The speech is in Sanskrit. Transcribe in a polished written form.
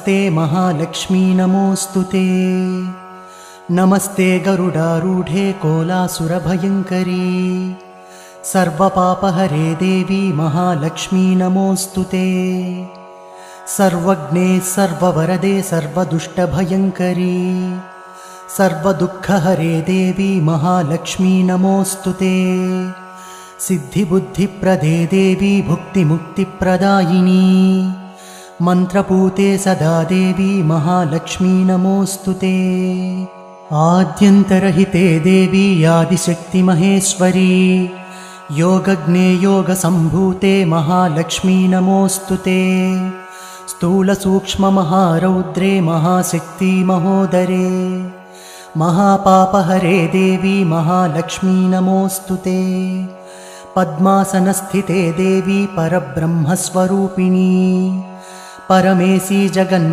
नमस्ते महालक्ष्मी नमोस्तुते। नमस्ते गरुडारूढे कोलासुरभयङ्करी सर्वपापहरे देवी महालक्ष्मी नमोस्तुते। सर्वज्ञे सर्ववरदे सर्वदुष्टभयङ्करी सर्वदुःखहरे देवी महालक्ष्मी नमोस्तुते। सिद्धिबुद्धिप्रदे देवी भुक्तिमुक्तिप्रदायिनी मंत्रपूते सदा देवी महालक्ष्मी नमोस्तुते। आद्यन्तरहिते देवी आदिशक्ति महेश्वरी योगज्ञे योगसम्भूते महालक्ष्मी नमोस्तुते। स्थूलसूक्ष्ममहारौद्रे महाशक्ति महोदरे महापापहरे देवी महालक्ष्मी नमोस्तुते। पद्मासनस्थिते देवी परब्रह्मस्वरूपिणी परमेशी जगन्